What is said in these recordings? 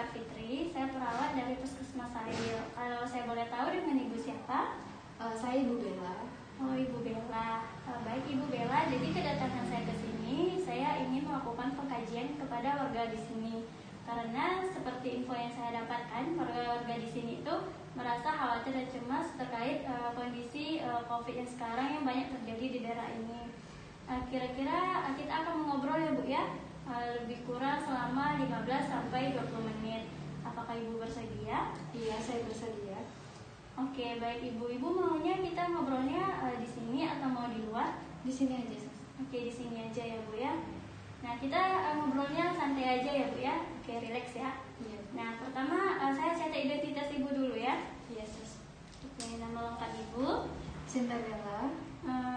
Kak Fitri, saya perawat dari Puskesmas Saril. Kalau saya boleh tahu dengan Ibu siapa? Saya Ibu Bella. Oh, Ibu Bella. Baik Ibu Bella, jadi kedatangan saya ke sini, saya ingin melakukan pengkajian kepada warga di sini. Karena seperti info yang saya dapatkan, warga di sini itu merasa khawatir dan cemas terkait kondisi COVID yang sekarang yang banyak terjadi di daerah ini. Kira-kira kita akan mengobrol ya Bu ya, lebih kurang selama 15 sampai 20 menit. Apakah Ibu bersedia? Iya, saya bersedia. Oke, baik Ibu. Ibu maunya kita ngobrolnya di sini atau mau di luar? Di sini aja. Oke, di sini aja ya Bu ya. Nah, kita ngobrolnya santai aja ya Bu ya. Oke, relax ya. Iya. Nah, pertama saya catat identitas Ibu dulu ya. Iya, Sus. Oke, nama lengkap Ibu. Sinta Bella.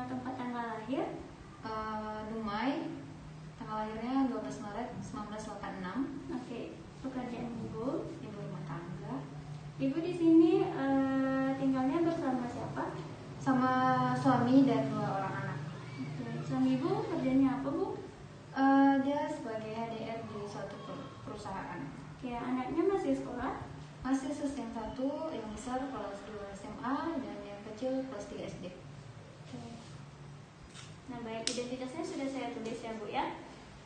Tempat tanggal lahir. Dumai. Tanggal lahirnya 12 Maret 1986. Oke, pekerjaan Ibu. Ibu rumah tangga. Ibu di sini tinggalnya bersama siapa? Sama suami dan 2 orang anak. Oke, suami Ibu kerjanya apa Bu? Dia sebagai HDR di suatu perusahaan. Oke, anaknya masih sekolah? Masih, Sus. Yang satu, yang besar kelas 2 SMA dan yang kecil kelas 3 SD. Oke. Nah, baik, identitasnya sudah saya tulis ya Bu ya.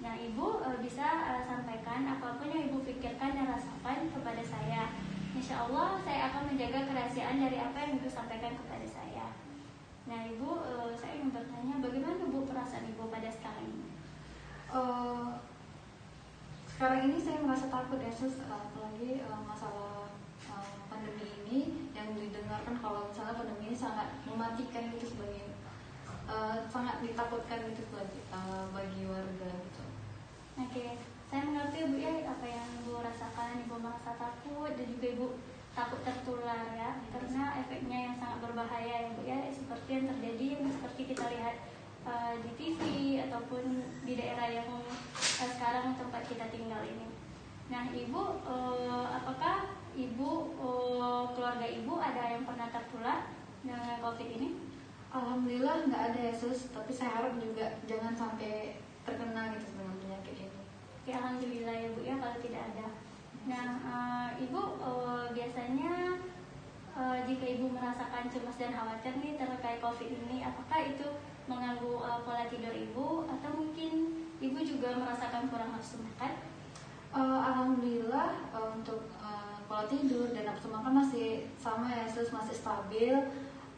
Nah, Ibu bisa sampaikan apapun yang Ibu pikirkan dan rasakan kepada saya. Insya Allah saya akan menjaga kerahasiaan dari apa yang Ibu sampaikan kepada saya. Nah, Ibu, saya ingin bertanya, bagaimana Bu perasaan Ibu pada sekarang ini? Sekarang ini saya merasa takut ya, Sus, apalagi masalah pandemi ini yang didengarkan kalau misalnya pandemi ini sangat mematikan gitu sebagai sangat ditakutkan gitu bagi warga gitu. Oke, saya mengerti Bu ya apa yang Ibu rasakan. Ibu merasa takut dan juga Ibu takut tertular ya, karena efeknya yang sangat berbahaya ya Bu ya, seperti yang terjadi seperti kita lihat di TV ataupun di daerah yang sekarang tempat kita tinggal ini. Nah, Ibu, apakah Ibu, keluarga Ibu ada yang pernah tertular dengan COVID ini? Alhamdulillah nggak ada ya, Sus, tapi saya harap juga jangan sampai terkena gitu dengan penyakit ini. Ya, alhamdulillah ya Bu ya kalau tidak ada. Nah, Ibu biasanya jika Ibu merasakan cemas dan khawatir nih terkait COVID ini, apakah itu mengganggu pola tidur Ibu atau mungkin Ibu juga merasakan kurang nafsu makan? Alhamdulillah untuk pola tidur dan nafsu makan masih sama ya, Sus, masih stabil.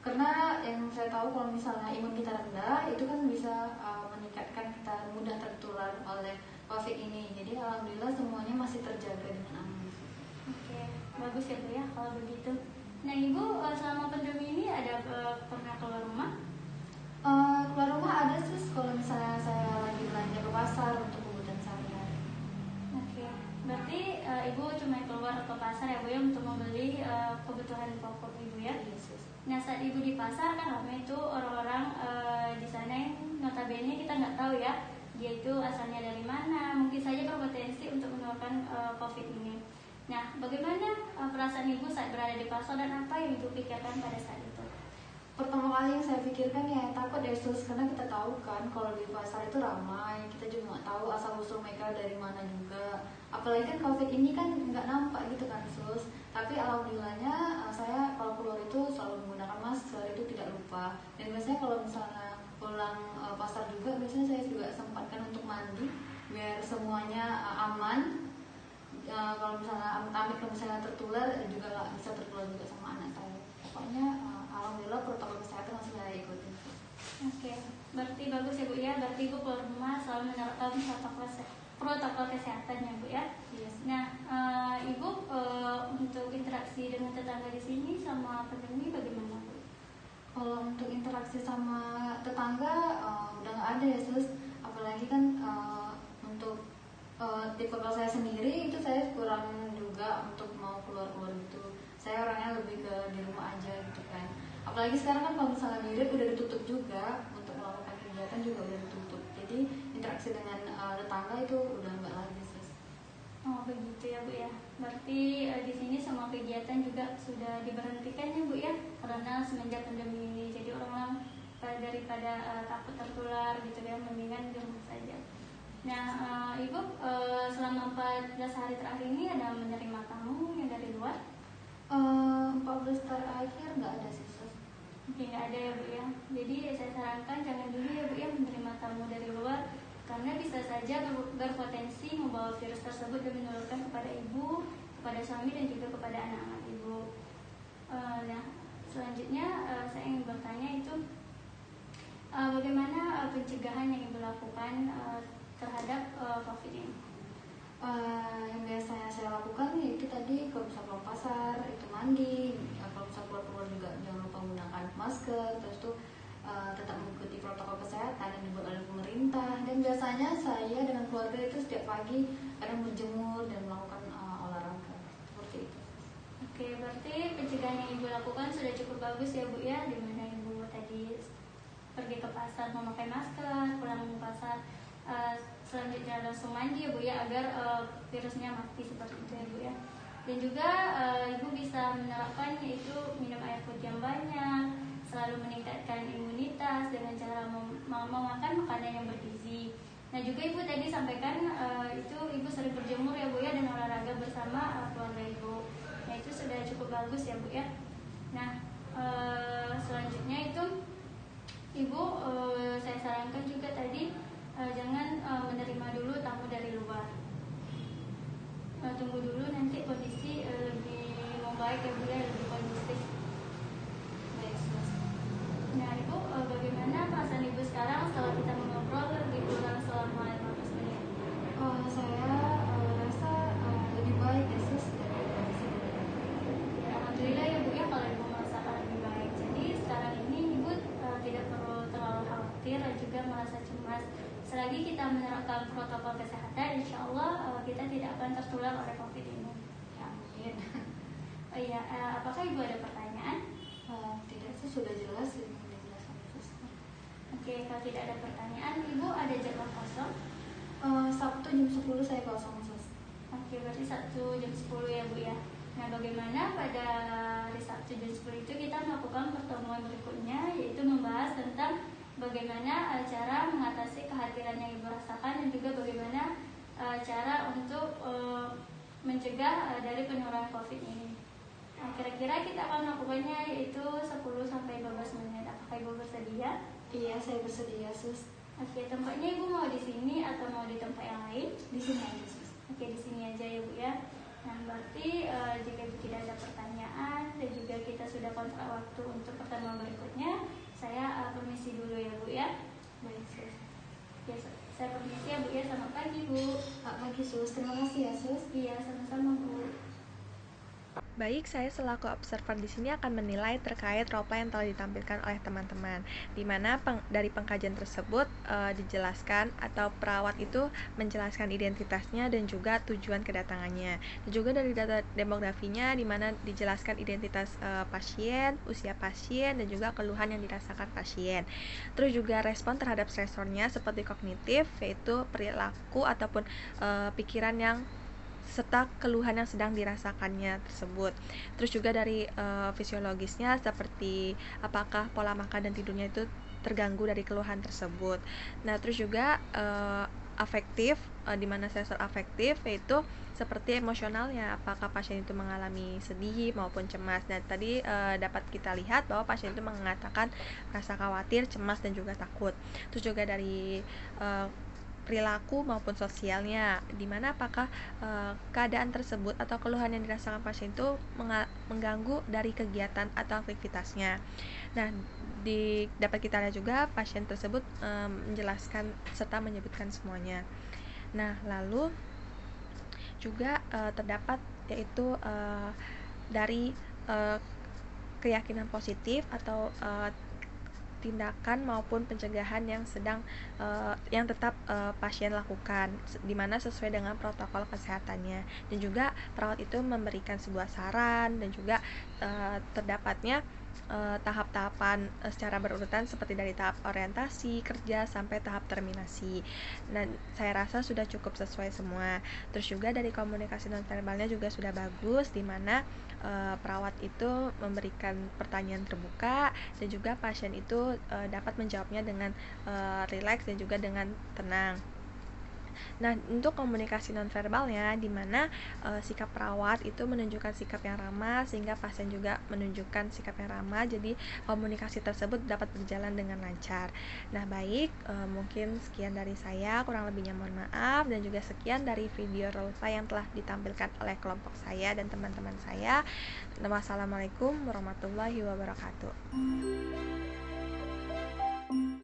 Karena yang saya tahu kalau misalnya imun kita rendah itu kan bisa meningkatkan kita mudah tertular oleh COVID ini. Jadi alhamdulillah semuanya masih terjaga dengan aman. Oke, bagus ya Bu ya kalau begitu. Nah, Ibu selama pandemi ini ada pernah keluar rumah? Keluar rumah ada, Sus, kalau misalnya saya lagi belanja ke pasar untuk kebutuhan sehari-hari. Oke, berarti Ibu cuma keluar ke pasar ya Bu ya untuk membeli kebutuhan pokok Ibu ya? Iya, Sus. Nah, saat Ibu di pasar kan ramai itu orang-orang di sana yang notabene kita nggak tahu ya dia itu asalnya dari mana, mungkin saja berpotensi untuk menularkan COVID ini. Nah, bagaimana perasaan Ibu saat berada di pasar dan apa yang Ibu pikirkan pada saat itu? Pertama kali yang saya pikirkan ya takut ya, Sus, karena kita tahu kan kalau di pasar itu ramai, kita juga nggak tahu asal usul mereka dari mana juga. Apalagi kan COVID ini kan nggak nampak gitu kan, Sus. Tapi alhamdulillahnya saya kalau keluar itu selalu menggunakan masker, itu tidak lupa. Dan biasanya kalau misalnya pulang pasar juga, biasanya saya juga sempatkan untuk mandi biar semuanya aman. Kalau misalnya amit-amit kalau misalnya tertular juga nggak bisa tertular juga sama anak saya. Pokoknya alhamdulillah protokol kesehatan masih saya ikutin. Oke, berarti bagus ya Bu ya. Berarti Ibu keluar rumah selalu menerapkan protokol kesehatan ya Bu ya. Yes. Nah, Ibu untuk interaksi dengan tetangga di sini sama pandemi bagaimana Bu? Kalau untuk interaksi sama tetangga udah nggak ada ya, Sus. Apalagi kan untuk tipe kalau saya sendiri itu saya kurang juga untuk mau keluar-keluar gitu. Saya orangnya lebih ke di rumah aja gitu kan. Apalagi sekarang kan kalau misalnya diri udah ditutup juga, untuk melakukan kegiatan juga udah ditutup. Jadi interaksi dengan tetangga itu udah nggak lagi, Sus. Oh begitu ya Bu ya. Berarti di sini semua kegiatan juga sudah diberhentikan ya Bu ya, karena semenjak pandemi ini. Jadi orang-orang daripada takut tertular gitu ya, mendingan di rumah saja. Nah, Ibu selama 14 hari terakhir ini ada menerima tamu yang dari luar? 14 terakhir nggak ada sih sus. Oke, nggak ada ya Bu ya. Jadi saya sarankan jangan dulu ya Bu ya menerima tamu dari luar, karena bisa saja berpotensi membawa virus tersebut dan menulurkan kepada ibu, kepada suami dan juga kepada anak-anak ibu. Nah, selanjutnya saya ingin bertanya itu bagaimana pencegahan yang ibu lakukan terhadap COVID ini? Yang biasanya saya lakukan itu tadi, kalau bisa keluar pasar itu mandi, kalau bisa keluar juga jangan lupa menggunakan masker, terus tuh tetap mengikuti protokol kesehatan yang dibuat oleh pemerintah. Dan biasanya saya dengan keluarga itu setiap pagi kadang berjemur dan melakukan olahraga seperti itu. Oke, berarti pencegahan yang ibu lakukan sudah cukup bagus ya Bu ya, di mana ibu tadi pergi ke pasar memakai masker, pulang ke pasar selanjutnya langsung mandi ya Bu ya, agar virusnya mati seperti itu ya Bu ya. Dan juga ibu bisa menerapkan yaitu minum air putih yang banyak, selalu meningkatkan imunitas dengan cara memakan makanan yang bergizi. Nah juga ibu tadi sampaikan itu ibu sering berjemur ya Bu ya, dan olahraga bersama keluarga ibu. Nah itu sudah cukup bagus ya Bu ya. Nah selanjutnya itu ibu saya sarankan juga tadi jangan menerima dulu tamu dari luar. Tunggu dulu nanti kondisi lebih membaik ya Bu ya, lebih kondusif. Baik sus. Nah ibu bagaimana perasaan ibu sekarang setelah kita mengobrol lebih kurang selama 15 menit? Saya rasa lebih baik ya sus dari sebelumnya. Ya, alhamdulillah ya Bu ya kalau ibu merasakan lebih baik. Jadi sekarang ini ibu tidak perlu terlalu khawatir dan juga merasa cemas. Selagi kita menerapkan protokol kesehatan, insya Allah kita tidak akan tertular oleh COVID ini. Ya, amin. Oh iya, apakah ibu ada pertanyaan? Tidak sih, sudah jelas ini dijelaskan sus. Oke, kalau tidak ada pertanyaan, ibu ada jadwal kosong? Sabtu jam 10 saya kosong sus. Oke, berarti Sabtu jam 10 ya Bu ya. Nah, bagaimana pada hari Sabtu jam 10 itu kita melakukan pertemuan berikutnya, yaitu membahas tentang bagaimana cara mengatasi kehadiran yang ibu rasakan dan juga bagaimana cara untuk mencegah dari penularan COVID ini. Nah, kira-kira kita akan melakukannya yaitu 10-15 menit. Apakah ibu bersedia? Iya, saya bersedia sus. Oke, tempatnya ibu mau di sini atau mau di tempat yang lain? Di sini aja sus. Oke, di sini aja ya Bu ya. Nah, berarti jika ibu tidak ada pertanyaan dan juga kita sudah kontrak waktu untuk pertemuan berikutnya, saya permisi dulu ya Bu ya. Baik sus. Ya, saya permisi ya Bu ya. Selamat pagi Bu. Pagi sus, terima kasih ya sus. Iya, sama-sama Bu. Baik, saya selaku observer di sini akan menilai terkait roleplay yang telah ditampilkan oleh teman-teman. Di mana dari pengkajian tersebut dijelaskan atau perawat itu menjelaskan identitasnya dan juga tujuan kedatangannya. Dan juga dari data demografinya di mana dijelaskan identitas pasien, usia pasien dan juga keluhan yang dirasakan pasien. Terus juga respon terhadap stresornya seperti kognitif, yaitu perilaku ataupun pikiran yang serta keluhan yang sedang dirasakannya tersebut. Terus juga dari fisiologisnya seperti apakah pola makan dan tidurnya itu terganggu dari keluhan tersebut. Nah, terus juga afektif, di mana sensor afektif yaitu seperti emosionalnya, apakah pasien itu mengalami sedih maupun cemas. Dan tadi dapat kita lihat bahwa pasien itu mengatakan rasa khawatir, cemas dan juga takut. Terus juga dari perilaku maupun sosialnya, dimana apakah keadaan tersebut atau keluhan yang dirasakan pasien itu mengganggu dari kegiatan atau aktivitasnya. Nah, dapat kita lihat juga pasien tersebut menjelaskan serta menyebutkan semuanya. Nah, lalu juga terdapat yaitu dari keyakinan positif atau tindakan maupun pencegahan yang yang tetap pasien lakukan, di mana sesuai dengan protokol kesehatannya. Dan juga perawat itu memberikan sebuah saran dan juga terdapatnya tahap-tahapan secara berurutan seperti dari tahap orientasi, kerja sampai tahap terminasi. Dan saya rasa sudah cukup sesuai semua. Terus juga dari komunikasi nonverbalnya juga sudah bagus, di mana perawat itu memberikan pertanyaan terbuka dan juga pasien itu dapat menjawabnya dengan rileks dan juga dengan tenang. Nah, untuk komunikasi nonverbalnya, di mana sikap perawat itu menunjukkan sikap yang ramah sehingga pasien juga menunjukkan sikap yang ramah, jadi komunikasi tersebut dapat berjalan dengan lancar. Nah, baik, mungkin sekian dari saya, kurang lebihnya mohon maaf, dan juga sekian dari video roleplay yang telah ditampilkan oleh kelompok saya dan teman-teman saya. Wassalamualaikum warahmatullahi wabarakatuh.